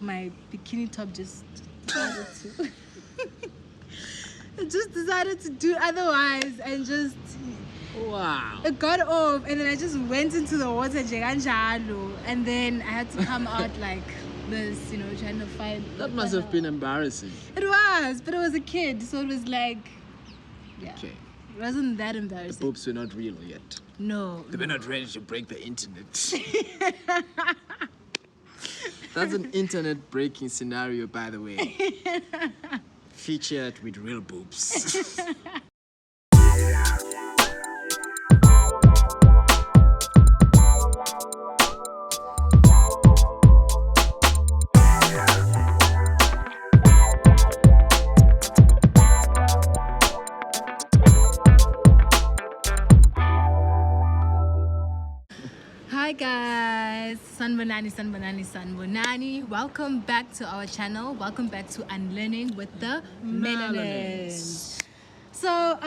my bikini top just decided to. It just decided to do otherwise and just. Wow. It got off, and then I just went into the water, and then I had to come out like this, trying to find. That must have been embarrassing. It was, but I was a kid, so it was like, yeah. Okay. It wasn't that embarrassing. The boobs were not real yet. No. They were not ready to break the internet. That's an internet breaking scenario, by the way. Featured with real boobs. Hi guys, Sanbonani. Welcome back to our channel. Welcome back to Unlearning with the Melanins. So,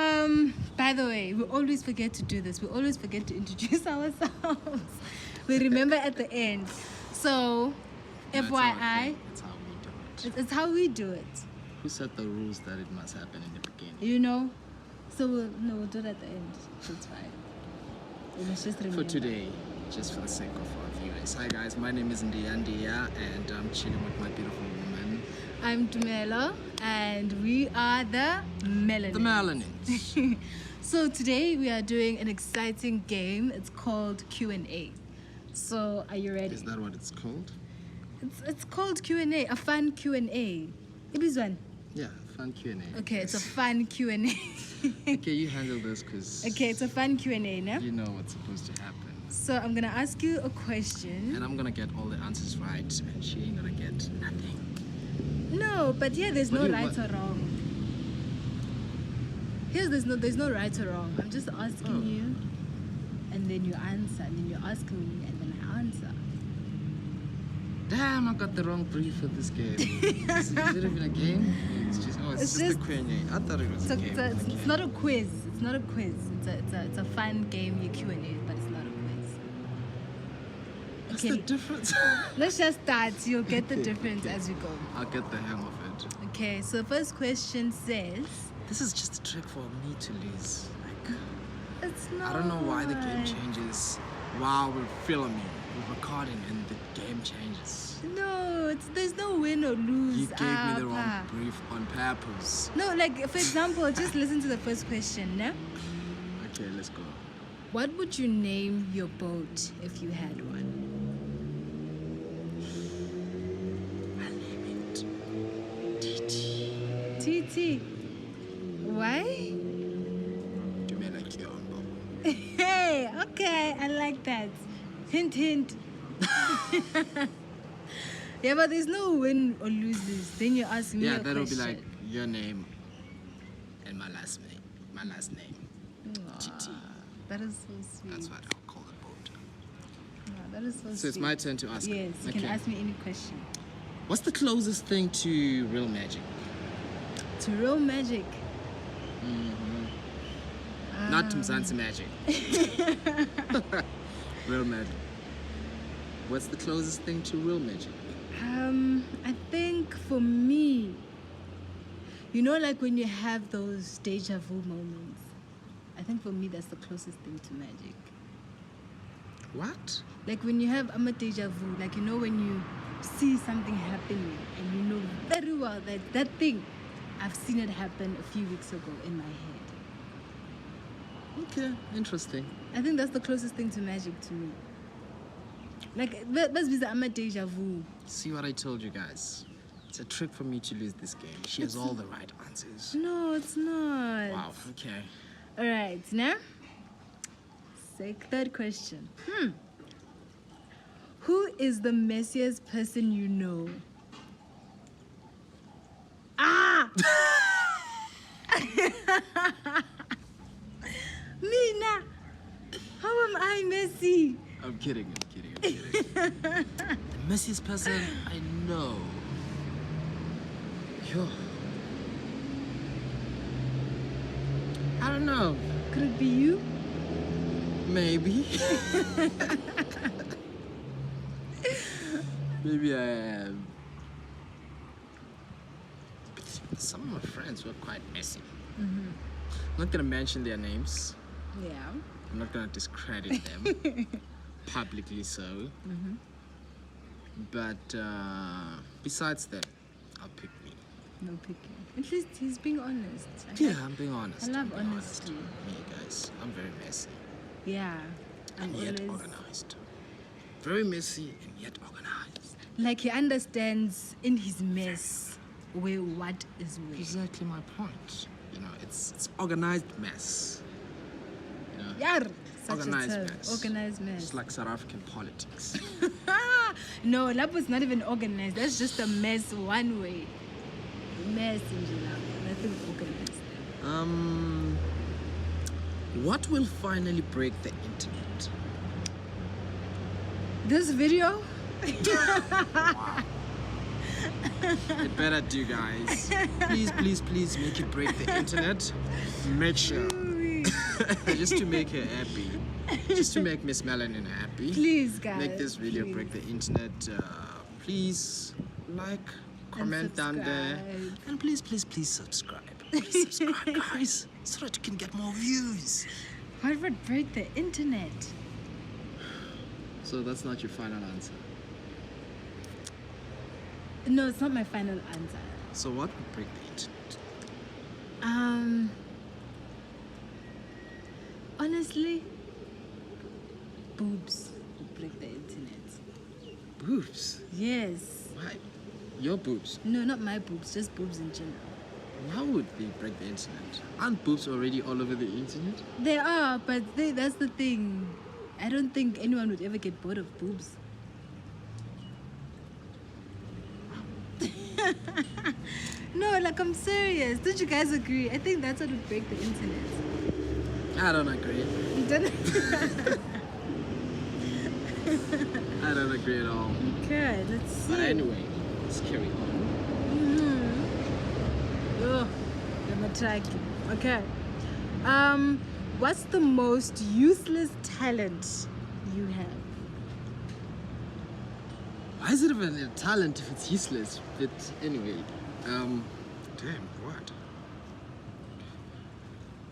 by the way, we always forget to do this. We always forget to introduce ourselves. We remember at the end. So, FYI, That's how we do it. it's how we do it. Who set the rules that it must happen in the beginning? So we'll do it at the end. That's fine. We must just remember. For today, just for the sake of our viewers. Hi guys, my name is Ndia and I'm chilling with my beautiful woman. I'm Dumela, and we are the Melanins. The Melanins. So today we are doing an exciting game. It's called Q&A. So are you ready? Is that what it's called? It's called Q&A, a fun Q&A. It is one. Yeah, fun Q&A. Okay, it's a fun Q&A. Okay, you handle this because Okay, it's a fun Q&A, no? you know what's supposed to happen. So I'm gonna ask you a question. And I'm gonna get all the answers right, and she ain't gonna get nothing. No, but here there's What no do you right want? or wrong. Here there's no right or wrong. I'm just asking you, and then you answer, and then you ask me, and then I answer. Damn, I got the wrong brief for this game. Is it even a game? It's just It's a just- Q&A. I thought it was a game. It's not a quiz. It's not a quiz. It's a fun game, you Q&A, but it's not a quiz. What's Okay. the difference? Let's just start. You'll get the Okay, difference okay. as we go. I'll get the hang of it. Okay, so first question says, This is just a trick for me to lose. Like, it's not. I don't know why the game changes while we're filming, we're recording, and the game changes. No, there's no win or lose. You gave me the wrong Appa. brief on purpose. No, like for example, just listen to the first question. No? Okay, let's go. What would you name your boat if you had one? I'll name it TT. TT. Why? Do me like your own boat. Hey, okay, I like that. Hint, hint. Yeah, but there's no win or loses. Then you ask me Yeah, a that'll question. be like your name and my last name. My last name. TT. That is so sweet. That's what I'll call the boat. Yeah, that is so sweet. So it's my turn to ask. Yes, you can ask me any question. What's the closest thing to real magic? To real magic. Not to Mzansi magic. Real magic. What's the closest thing to real magic? I think for me, like when you have those deja vu moments, I think for me that's the closest thing to magic. What? Like when you have a deja vu, like when you see something happening and you know very well that that thing, I've seen it happen a few weeks ago in my head. Okay, interesting. I think that's the closest thing to magic to me. Like that's because I'm a deja vu. See what I told you guys? It's a trick for me to lose this game. She has all the right answers. No, it's not. Wow, okay. All right, now. Third question. Who is the messiest person you know? Ah! Mina! How am I messy? I'm kidding. The messiest person I know. Yo. I don't know. Could it be you? Maybe. Maybe I am. some of my friends were quite messy. I'm not gonna mention their names. Yeah. I'm not gonna discredit them publicly, so. But besides them, I'll pick me. No picking. At least he's being honest. Yeah, I'm being honest. I love I'm being honesty. honest. Me, guys, I'm very messy Yeah. and yet organized. Very messy and yet organized. Like he understands in his mess where what is where. Exactly my point. You know, it's organized mess. You know, Yar, such organized a term. mess. Organized mess. It's like South African politics. No, Lapo is not even organized. That's just a mess one way. Mess in general. Nothing organized. What will finally break the internet? This video? It better do, guys. Please, please, please make it break the internet. Make sure. Just to make her happy. Just to make Miss Melanin happy. Please, guys. Make this video please. break the internet. Please like, comment down there. And please, please, please subscribe. Please subscribe, guys. So that you can get more views. What would break the internet? So that's not your final answer. No, it's not my final answer. So what would break the internet? Honestly, boobs would break the internet. Boobs? Yes. Why? Your boobs? No, not my boobs, just boobs in general. How would they break the internet? Aren't boobs already all over the internet? They are, but that's the thing. I don't think anyone would ever get bored of boobs. No, like I'm serious. Don't you guys agree? I think that's what would break the internet. I don't agree. You don't? I don't agree at all. Okay, let's see. But anyway, let's carry on. Oh, I'm tracking. Okay. What's the most useless talent you have? Why is it even a talent if it's useless? But anyway, damn, what?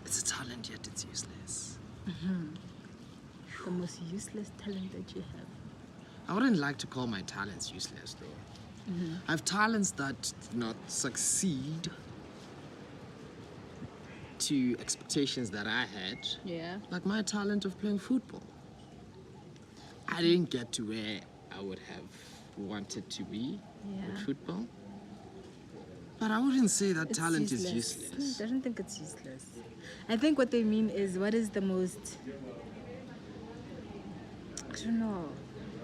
It's a talent yet it's useless. The most useless talent that you have. I wouldn't like to call my talents useless though. I have talents that did not succeed to expectations that I had. Yeah. Like my talent of playing football. I didn't get to where I would have wanted to be with football. But I wouldn't say that talent is useless. I don't think it's useless. I think what they mean is what is the most... I don't know.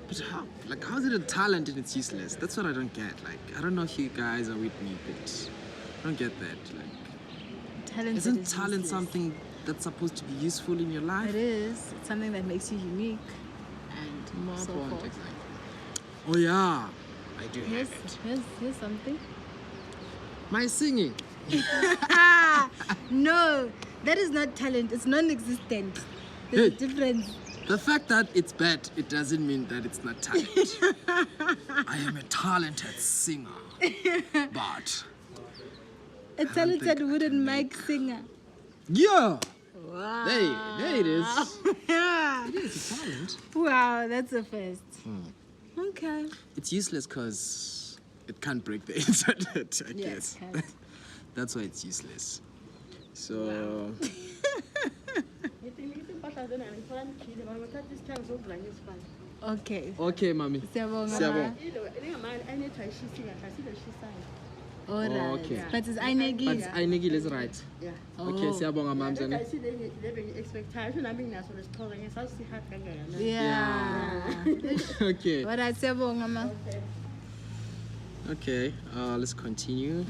But how? Like, how is it a talent and it's useless? That's what I don't get. Like, I don't know if you guys are with me, but I don't get that. Like, Talent isn't is talent useless. something that's supposed to be useful in your life? It is. It's something that makes you unique and so forth. Oh yeah, I do have it. Here's something. My singing. No, that is not talent. It's non-existent. There's a difference. The fact that it's bad, it doesn't mean that it's not talent. I am a talented singer, but A talented wooden mic singer. yeah, Wow. there it is. Yeah. It is a talent. Wow, that's a first. Okay. It's useless because it can't break the internet, I guess. It can't. That's why it's useless. So, Okay. okay, mommy. Siyabonga, Siyabonga. ma. All right. Okay. But it's But Ainegi. I think it is right. Okay, Oh. siyabonga, mom. Yeah. Okay. All right, siyabonga, ma. Okay, let's continue.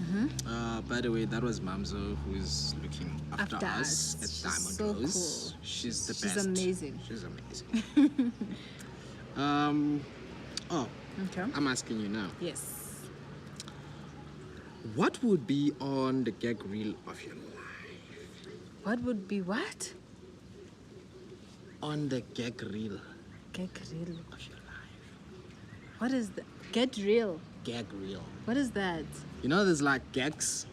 By the way, that was Mamzo who's looking after After us us. at She's Diamond so Rose. cool. She's the She's best. amazing. She's amazing. Okay. I'm asking you now. Yes. What would be on the gag reel of your life? What would be what? On the gag reel Get real. of your life. What is that? Get real. Gag reel. What is that? You know, there's like gags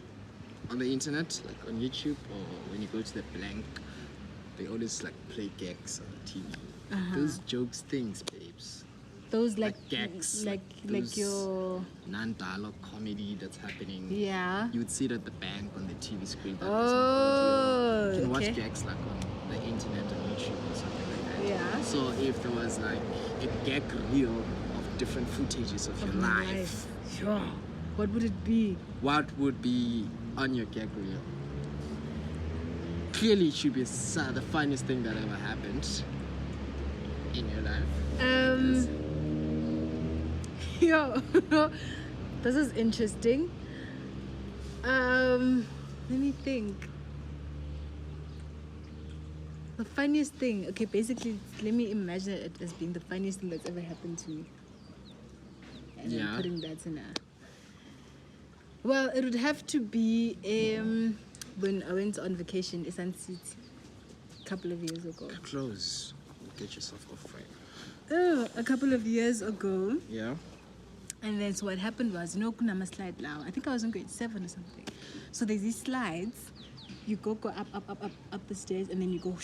on the internet, like on YouTube, or when you go to the blank, they always like play gags on the TV. Those jokes things, babes. Those like gags, like your non-dialogue comedy that's happening. Yeah. You would see it at the bank on the TV screen. Oh, you can watch gags like on the internet on YouTube or something like that. Yeah. So if there was like a gag reel of different footages of your life, sure, what would it be? What would be on your gag reel? Clearly, it should be the funniest thing that ever happened in your life. Yo, this is interesting. Let me think. The funniest thing. Okay, basically, let me imagine it as being the funniest thing that's ever happened to me. And I'm putting that in a. Well, it would have to be when I went on vacation in Sun City a couple of years ago. Close. Get yourself off frame. Oh, a couple of years ago. Yeah. And then so what happened was, kunama slide now. I think I was in grade 7 or something. So there's these slides. You go up the stairs, and then you go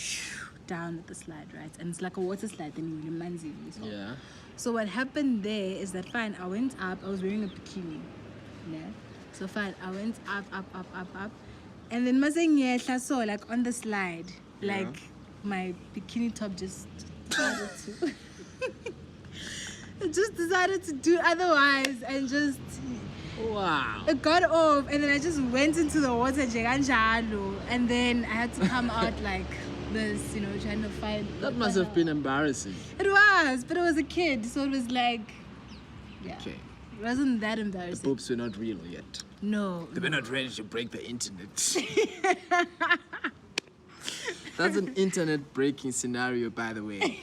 down at the slide, right? And it's like a water slide. Then you manzi. Yeah. So what happened there is that fine. I went up. I was wearing a bikini. Yeah. So fine. I went up, and then maseng so like on the slide, like my bikini top just decided to. It just decided to do otherwise, and just it got off, and then I just went into the water, and then I had to come out like this, trying to find. That must have been embarrassing. It was, but I was a kid, so it was like, okay. It wasn't that embarrassing. The boobs were not real yet. No. They were not ready to break the internet. That's an internet breaking scenario, by the way.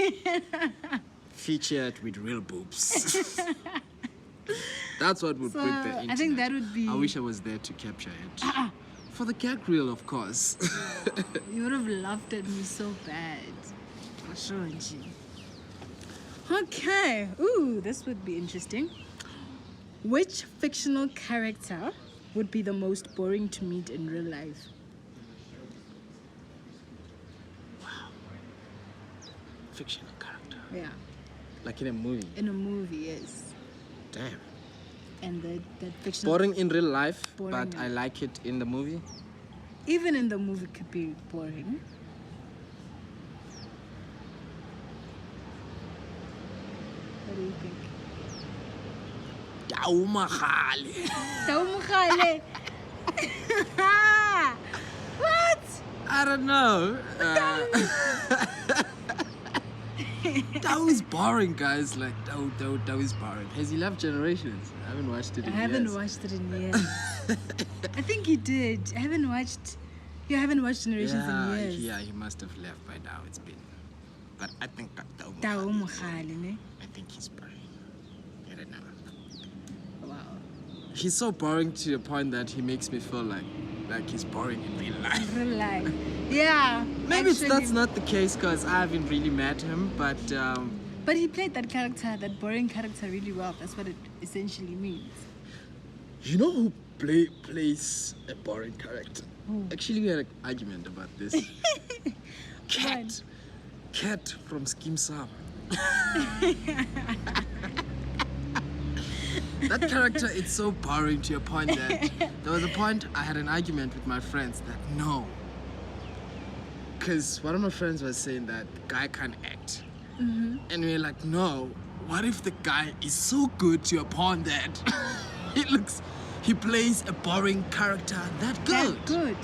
Featured with real boobs. That's what would break the internet. I think that would be. I wish I was there to capture it. For the gag reel, of course. You would have laughed at me so bad. Okay. Ooh, this would be interesting. Which fictional character would be the most boring to meet in real life? Wow. Fictional character. Yeah. Like in a movie? In a movie, yes. Damn. And the fictional... Boring in real life, boring, but I like it in the movie? Even in the movie could be boring. What do you think? Taumagale. What? I don't know. That was boring, guys. Like, that was boring. Has he left Generations? I haven't watched it in years. I haven't watched it in years. I think he did. I haven't watched... You haven't watched Generations in years. Yeah, he must have left by now. It's been... But I think... I think he's boring. I don't know. Wow. He's so boring to the point that he makes me feel like he's boring in real life. Real life. Yeah. Maybe that's not the case because I haven't really met him, but... But he played that character, that boring character, really well. That's what it essentially means. You know who plays a boring character? Who? Actually, we had an argument about this. Cat. Cat from Skim Sam. That character is so boring to a point that there was a point I had an argument with my friends that no. Because one of my friends was saying that the guy can't act. Mm-hmm. And we were like, no, what if the guy is so good to a point that he plays a boring character that good? That good.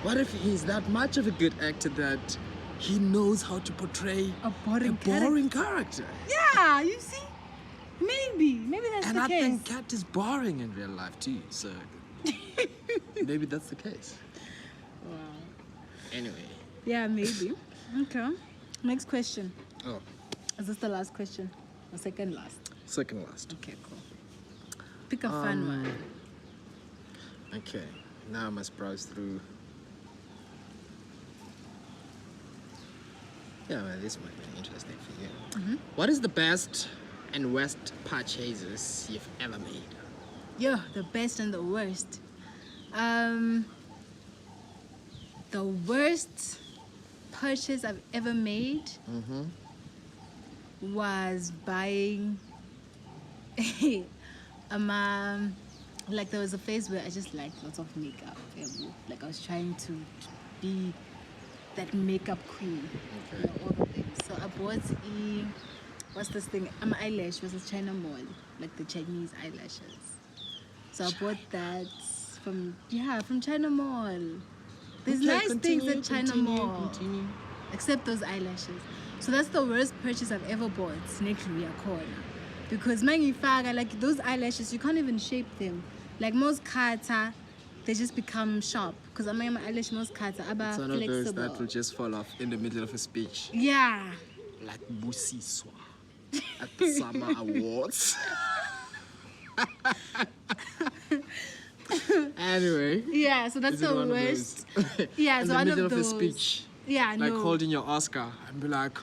What if he's that much of a good actor that he knows how to portray a boring character? Yeah, you see? Maybe that's and the I case. think Cat is boring in real life too, so maybe that's the case. Wow. Anyway. Yeah, maybe. Okay. Next question. Oh. Is this the last question? Or second last? Second last. Okay, cool. Pick a fun one. Okay. Now I must browse through. Yeah, well, this might be interesting for you. Mm-hmm. What is the best and worst purchases you've ever made? Yeah, the best and the worst. The worst purchase I've ever made was buying like there was a phase where I just liked lots of makeup. Like I was trying to be that makeup queen. Okay. You know, all the things. So I bought what's this thing? Eyelash versus China Mall, like the Chinese eyelashes. So I bought that from China Mall. There's nice things at China Mall. Continue. Except those eyelashes. So that's the worst purchase I've ever bought. Snake corner. Because mangifaga, like those eyelashes, you can't even shape them. Like most kata, they just become sharp. Because I'm my eyelash most kata are It's one flexible. of those that will just fall off in the middle of a speech. Yeah. Like Busiswa at the Summer Awards. Anyway. Yeah, so that's the worst. Yeah, in it's the one middle of of a those. speech. Yeah, Like no. holding your Oscar and be like,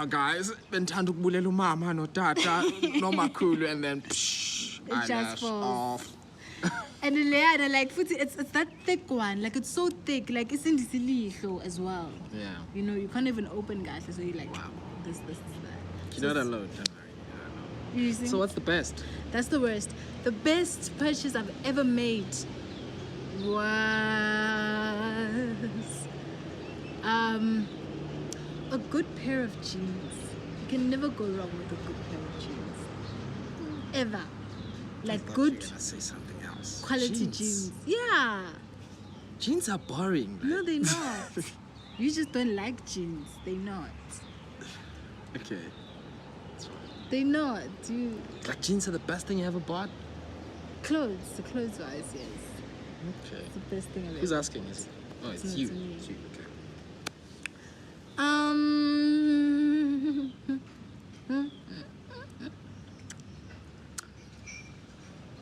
guys, bentanda ukubulela umama no tata no makhulu, and then psh, It just eyelash falls. off. And the layer, like, it's that thick one. Like, it's so thick. Like, it's in the as well. Yeah. You know, you can't even open gas. So you're like, Wow. this, that. You're not alone, don't worry. You're not alone. You see? So what's the best? That's the worst. The best purchase I've ever made was a good pair of jeans. You can never go wrong with a good pair of jeans. Ever. Like I thought good you were gonna say something else. quality jeans. Yeah. Jeans are boring. No, man. they're not. You just don't like jeans. They're not. Okay. They're not. You Like jeans are the best thing you ever bought? clothes. The clothes wise, yes. Okay. It's the best thing I've Who's ever. asking? Is it? Oh, it's not you. to me. It's you. Okay.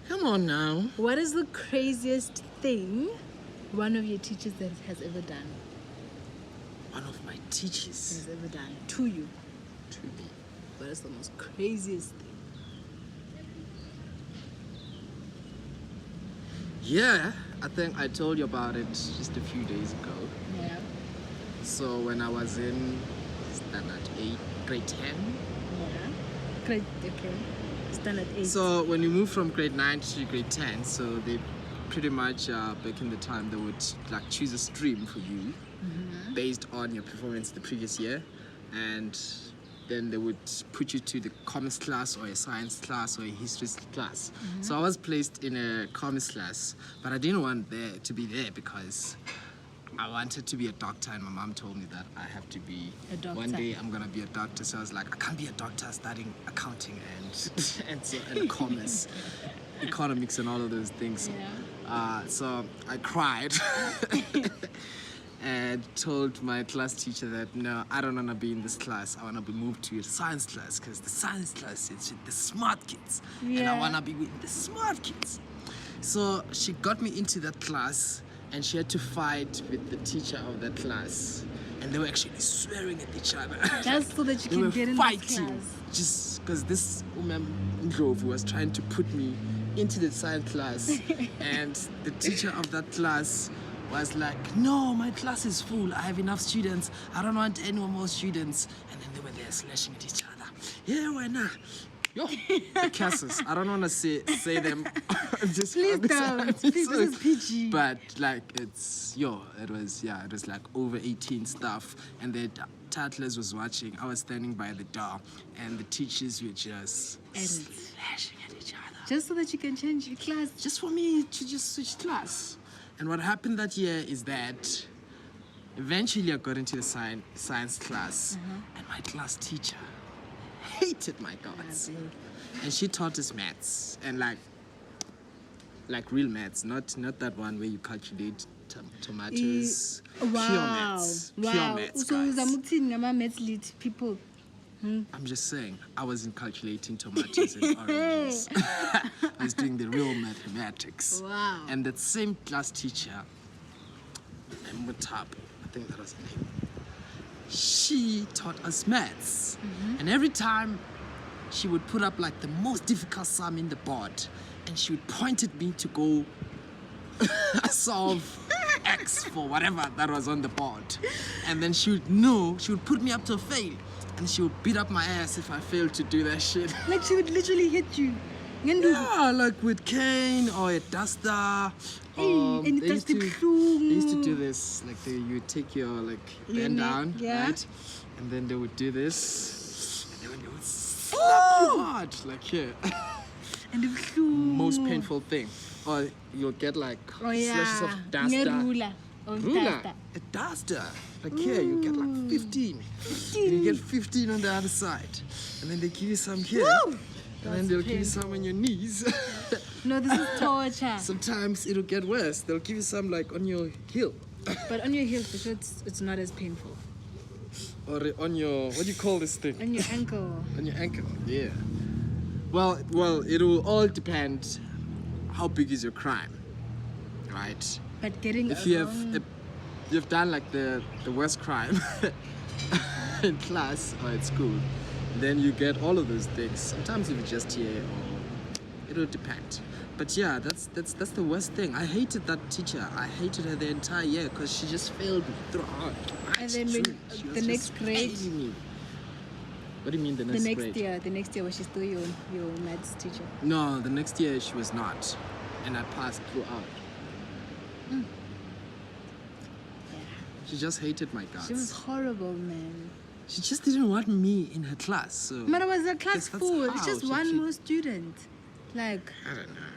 Come on now. What is the craziest thing one of your teachers that has ever done? One of my teachers Has ever done to you? to me. What is the most craziest thing? Yeah, I think I told you about it just a few days ago. Yeah. So when I was in standard 8, grade 10. Yeah. Great. Okay. Standard 8. So when you move from grade 9 to grade 10, so they pretty much back in the time they would like choose a stream for you based on your performance the previous year, and then they would put you to the commerce class or a science class or a history class. So I was placed in a commerce class, but I didn't want to be there because I wanted to be a doctor, and my mom told me that I have to be A doctor. one day I'm gonna be a doctor. So I was like, I can't be a doctor studying accounting and commerce, economics, and all of those things. So I cried and told my class teacher that no, I don't wanna be in this class. I wanna be moved to a science class because the science class is with the smart kids, and I Yeah. wanna be with the smart kids. So she got me into that class, and she had to fight with the teacher of that class, and they were actually swearing at each other. Just so that you They can were get in fighting, this class. just because this woman Ndlovu was trying to put me into the science class, and the teacher of that class was like, no, my class is full, I have enough students, I don't want any more students. And then they were there slashing at each other. Yeah, why not? Yo, the classes. I don't want to say them. Just Please don't. Please, this is PG. But like it was like over 18 stuff, and the toddlers was watching. I was standing by the door, and the teachers were just slashing at each other. Just so that you can change your class. Just for me to just switch class. And what happened that year is that eventually I got into the science class, and my class teacher hated my guts. And she taught us maths, and like real maths, not that one where you calculate tomatoes. Pure maths. Pure maths, So guys. uzamukuthini ngama-maths lit people. I'm just saying, I wasn't calculating tomatoes and oranges. I was doing the real mathematics. Wow. And that same class teacher, Mutab, I think that was her name, she taught us maths. And every time she would put up like the most difficult sum in the board, and she would point at me to go solve X for whatever that was on the board. And then she would put me up to fail. And she would beat up my ass if I failed to do that shit. Like she would literally hit you. Yeah, like with cane or a duster. And it they used to do this, like you take your bend down, right? And then they would do this, and then they would slap you hard, like here. And most painful thing. Or you'll get like slashes of duster. Ruler. A duster. Like here, you get like 15. And you get 15 on the other side. And then they give you some here. Woo! And then they'll give you some on your knees. No, this is torture. Sometimes it'll get worse. They'll give you some like on your heel. But on your heel, for sure, it's not as painful. Or on your, what do you call this thing? On your ankle. On your ankle, yeah. Well, it will all depend how big is your crime, right? But getting if you've done like the worst crime in class or at school, then you get all of those things. Sometimes if you just hear, or it'll depend. But yeah, that's the worst thing. I hated that teacher. I hated her the entire year because she just failed me throughout. And then the next grade. What do you mean the next grade? The next year was she still your maths teacher? No, the next year she was not, and I passed throughout. Yeah. She just hated my guts. She was horrible, man. She just didn't want me in her class. So but it was a class full. It's just one more student. Like I don't know.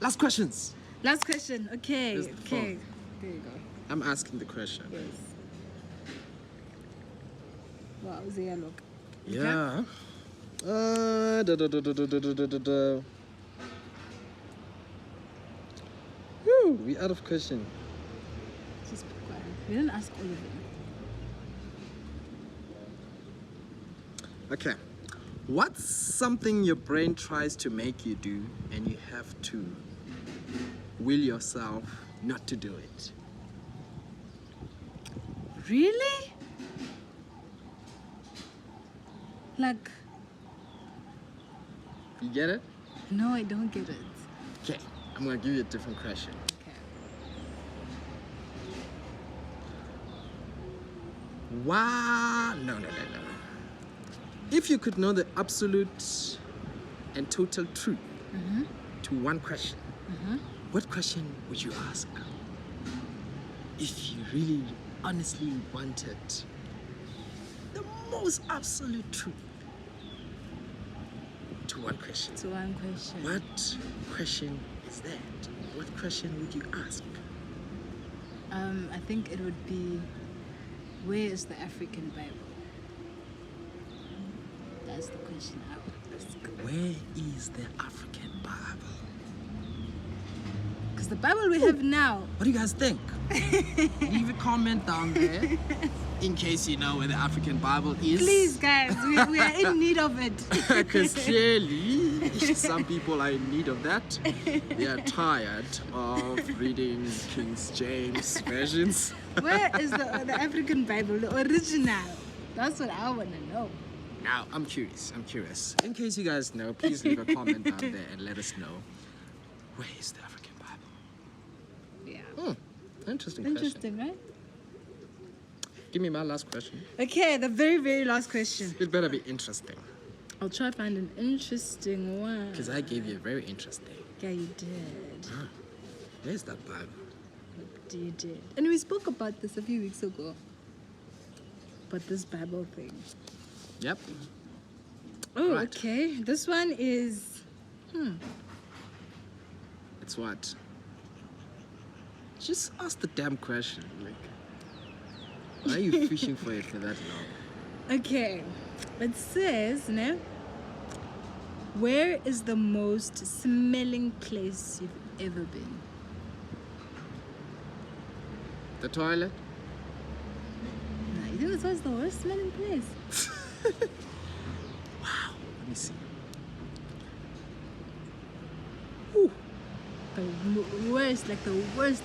Last questions. Last question. Okay. Here's the Okay. There you go. I'm asking the question. Yes. Wow, Zia, look. Yeah. Whew, we out of question. Just be quiet. We didn't ask all of them. Okay. What's something your brain tries to make you do and you have to will yourself not to do it? Really? Like, You get it? no, I don't get it. Okay. I'm gonna give you a different question. Okay. Wow. No. If you could know the absolute and total truth to one question, what question would you ask? If you really honestly wanted the most absolute truth to one question. To one question. What question is that? What question would you ask? I think it would be, where is the African Bible? That's the question I would ask. Where is the African Bible? Because the Bible we have now. What do you guys think? Leave a comment down there in case you know where the African Bible is. Please, guys, we are in need of it. Because clearly, some people are in need of that. They are tired of reading King James versions. Where is the African Bible, the original? That's what I want to know. Now, I'm curious. In case you guys know, please leave a comment down there and let us know. Where is the African Bible? Yeah. Interesting question. Interesting, right? Give me my last question. Okay, the very, very last question. It better be interesting. I'll try to find an interesting one. Because I gave you a very interesting. Yeah, you did. Where's that Bible? You did. And we spoke about this a few weeks ago. About this Bible thing. Yep. Oh, Right. okay. This one is... It's what? Just ask the damn question. Like, why are you fishing for it for that long? Okay. It says, no? Where is the most smelling place you've ever been? The toilet? Nah, you think this was the worst smelling place? Wow. Let me see. The worst, like the worst.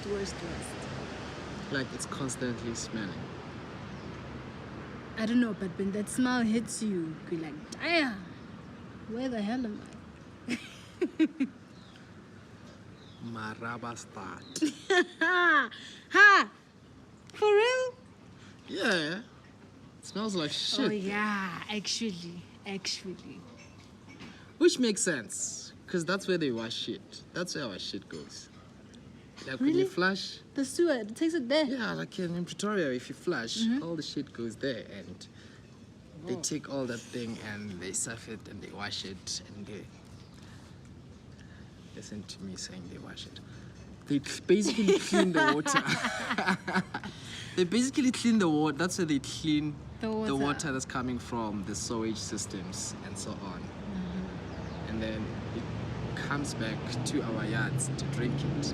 Like it's constantly smelling. I don't know, but when that smell hits you, you're like, damn, where the hell am I? Maraba start. Ha! For real? Yeah. It smells like shit. Oh yeah, actually. Which makes sense, because that's where they wash shit. That's where our shit goes. Like when Really? you flush, The sewer, it takes it there. yeah, like in Pretoria, if you flush, all the shit goes there, and they take all that thing and they surf it and they wash it and they listen to me saying they wash it. They basically clean the water. They basically clean the water. That's where they clean The the water. water that's coming from the sewage systems and so on. And then it comes back to our yards to drink it.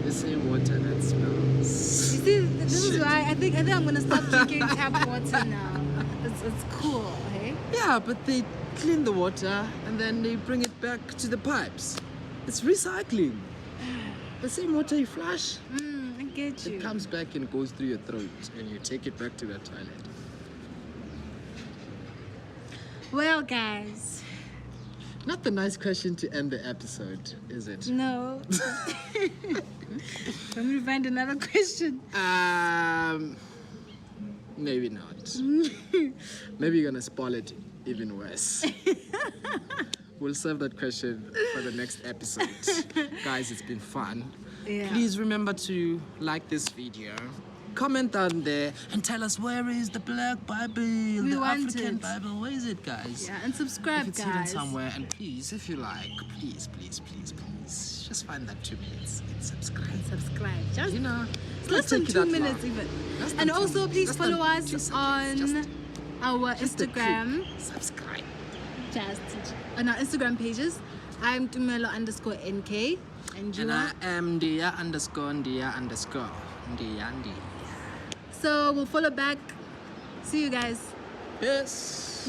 The same water that smells. You see, this is shit. why I think I'm gonna stop drinking tap water now. It's cool, hey? Yeah, but they clean the water and then they bring it back to the pipes. It's recycling. The same water you flush, I get you. it comes back and goes through your throat and you take it back to the toilet. Well, guys, Not the nice question to end the episode, is it? no. Let me find another question. Maybe not. Maybe you're gonna spoil it even worse. We'll save that question for the next episode. Guys, it's been fun. Yeah. Please remember to like this video, comment down there, and tell us where is the Black Bible, the want African it. Bible, where is it, guys? Yeah, and subscribe, If it's hidden guys. somewhere, and please, if you like, please, just find that 2 minutes and subscribe. Subscribe. Just You know, it's less than take it 2 that minutes long. even. Less than And 2 also, minutes. please Less follow than us 2 seconds. on our Just a click. Instagram. Subscribe. Just on our Instagram pages. I'm Tumelo_NK, and you And are. I am Ndia_Ndia_. Ndia. So we'll follow back. See you guys. Yes.